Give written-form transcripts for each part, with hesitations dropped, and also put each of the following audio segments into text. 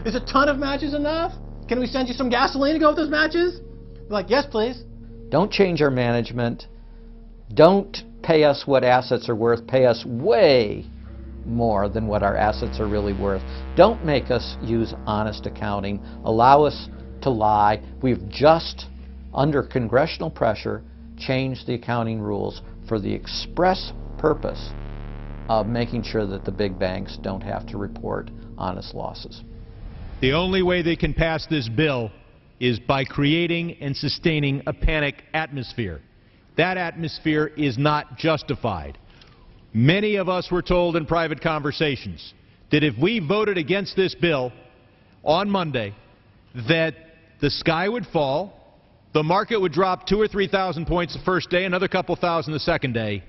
Is a ton of matches enough? Can we send you some gasoline to go with those matches? They're like, yes, please. Don't change our management. Don't pay us what assets are worth. Pay us way more than what our assets are really worth. Don't make us use honest accounting. Allow us to lie. We've just, under congressional pressure, changed the accounting rules for the express purpose of making sure that the big banks don't have to report honest losses. The only way they can pass this bill is by creating and sustaining a panic atmosphere. That atmosphere is not justified. Many of us were told in private conversations that if we voted against this bill on Monday, that the sky would fall, the market would drop 2,000 or 3,000 points the first day, another couple thousand the second day,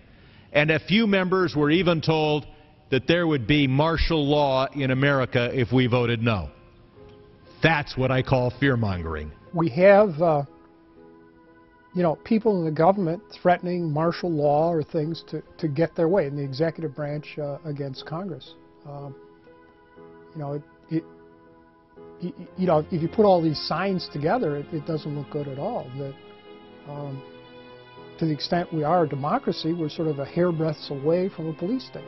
and a few members were even told that there would be martial law in America if we voted no. That's what I call fear-mongering. We have people in the government threatening martial law or things to get their way in the executive branch against Congress. If you put all these signs together, it doesn't look good at all. That to the extent we are a democracy, we're sort of a hairbreadth away from a police state.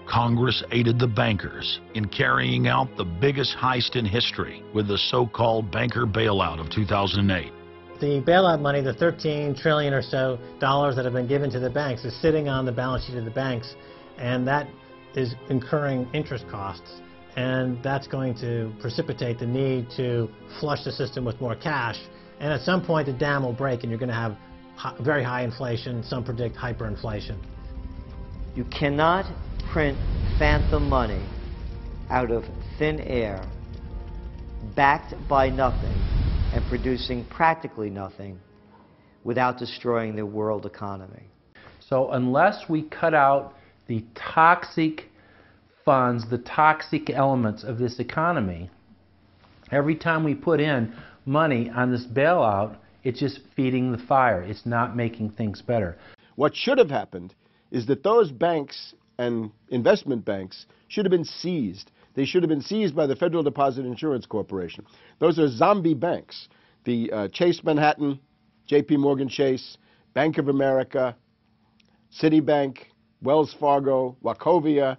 Congress aided the bankers in carrying out the biggest heist in history with the so-called banker bailout of 2008. The bailout money, the $13 trillion or so dollars that have been given to the banks, is sitting on the balance sheet of the banks, and that is incurring interest costs, and that's going to precipitate the need to flush the system with more cash, and at some point the dam will break and you're going to have very high inflation. Some predict hyperinflation. You cannot print phantom money out of thin air, backed by nothing, and producing practically nothing without destroying the world economy. So unless we cut out the toxic funds, the toxic elements of this economy, every time we put in money on this bailout, it's just feeding the fire. It's not making things better. What should have happened is that those banks and investment banks should have been seized. They should have been seized by the Federal Deposit Insurance Corporation. Those are zombie banks. The Chase Manhattan, J.P. Morgan Chase, Bank of America, Citibank, Wells Fargo, Wachovia,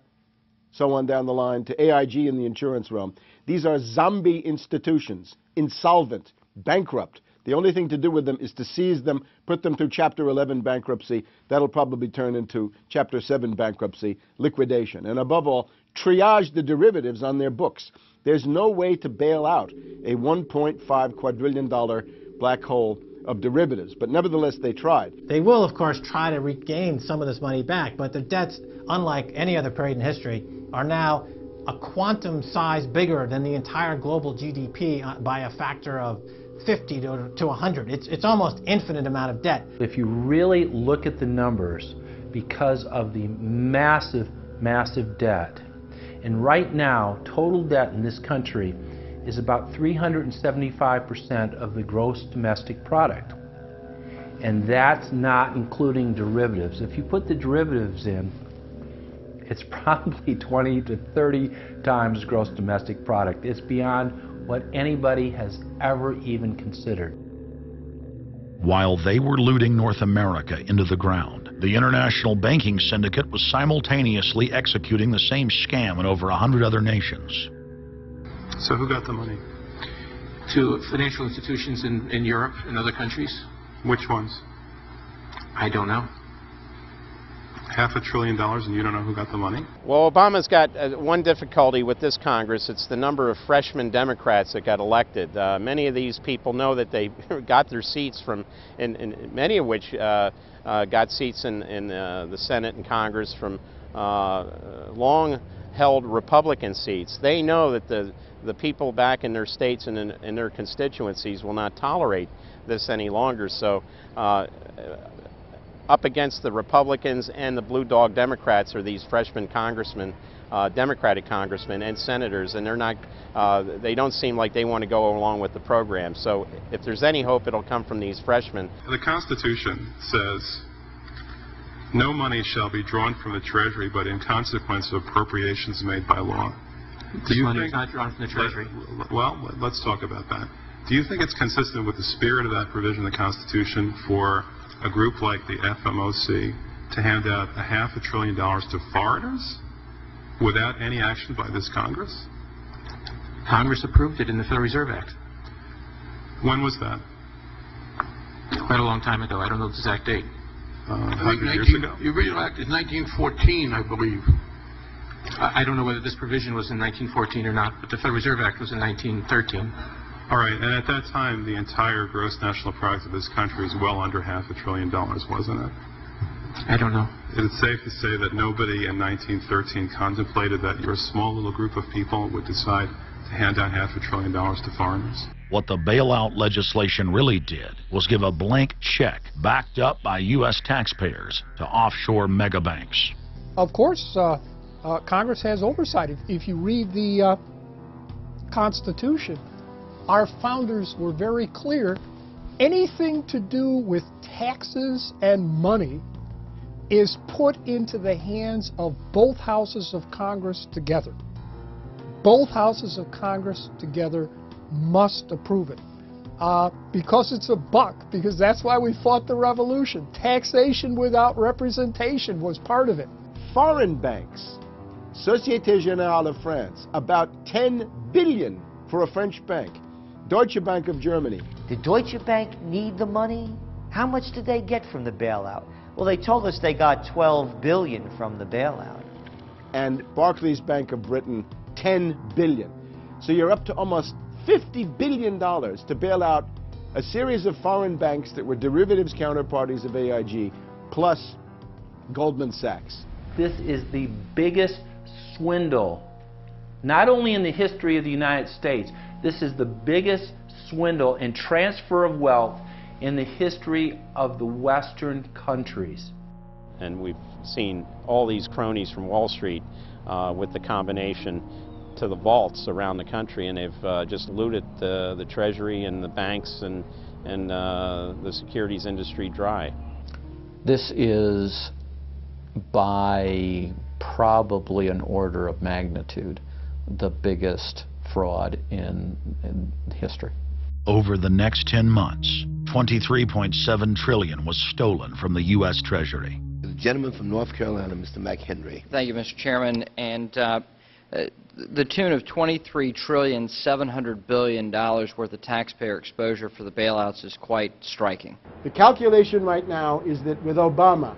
so on down the line, to AIG in the insurance realm. These are zombie institutions, insolvent, bankrupt. The only thing to do with them is to seize them, put them through Chapter 11 bankruptcy. That'll probably turn into Chapter 7 bankruptcy, liquidation. And above all, triage the derivatives on their books. There's no way to bail out a $1.5 quadrillion black hole of derivatives, but nevertheless they tried. They will, of course, try to regain some of this money back, but their debts, unlike any other period in history, are now a quantum size bigger than the entire global GDP by a factor of 50 to 100. It's almost infinite amount of debt. If you really look at the numbers, because of the massive, massive debt, and right now, total debt in this country is about 375% of the gross domestic product. And that's not including derivatives. If you put the derivatives in, it's probably 20 to 30 times gross domestic product. It's beyond what anybody has ever even considered. While they were looting North America into the ground, the international banking syndicate was simultaneously executing the same scam in over 100 other nations. So who got the money? To financial institutions in Europe and other countries. Which ones? I don't know. $500 billion and you don't know who got the money? Well, Obama's got one difficulty with this Congress. It's the number of freshman Democrats that got elected. Many of these people know that they got their seats from, and many of which got seats in the Senate and Congress from long-held Republican seats. They know that the people back in their states and in their constituencies will not tolerate this any longer. So up against the Republicans and the blue dog Democrats are these freshman congressmen, Democratic congressmen and senators, and they're not, they don't seem like they want to go along with the program. So if there's any hope, it'll come from these freshmen. The Constitution says no money shall be drawn from the Treasury but in consequence of appropriations made by law. Do you money think, was not drawn from the Treasury. Well, let's talk about that. Do you think it's consistent with the spirit of that provision in the Constitution for a group like the FMOC to hand out $500 billion to foreigners without any action by this Congress? Congress approved it in the Federal Reserve Act. When was that? Quite a long time ago. I don't know the exact date. 100 years ago? The original act is 1914, I believe. I don't know whether this provision was in 1914 or not, but the Federal Reserve Act was in 1913. All right, and at that time, the entire gross national product of this country was well under $500 billion, wasn't it? I don't know. Is it safe to say that nobody in 1913 contemplated that your small little group of people would decide to hand out $500 billion to foreigners? What the bailout legislation really did was give a blank check backed up by U.S. taxpayers to offshore mega banks. Of course, Congress has oversight. If you read the Constitution, our founders were very clear. Anything to do with taxes and money is put into the hands of both houses of Congress together. Both houses of Congress together must approve it. Because it's a buck, because that's why we fought the revolution. Taxation without representation was part of it. Foreign banks, Société Générale of France, about 10 billion for a French bank. Deutsche Bank of Germany. Did Deutsche Bank need the money? How much did they get from the bailout? Well, they told us they got $12 billion from the bailout. And Barclays Bank of Britain, 10 billion. So you're up to almost $50 billion to bail out a series of foreign banks that were derivatives counterparties of AIG, plus Goldman Sachs. This is the biggest swindle, not only in the history of the United States, this is the biggest swindle and transfer of wealth in the history of the Western countries. And we've seen all these cronies from Wall Street with the combination to the vaults around the country, and they've just looted the Treasury and the banks and the securities industry dry. This is by probably an order of magnitude the biggest fraud in history. Over the next 10 months, $23.7 trillion was stolen from the U.S. Treasury. The gentleman from North Carolina, Mr. McHenry. Thank you, Mr. Chairman. And the tune of $23.7 trillion worth of taxpayer exposure for the bailouts is quite striking. The calculation right now is that with Obama,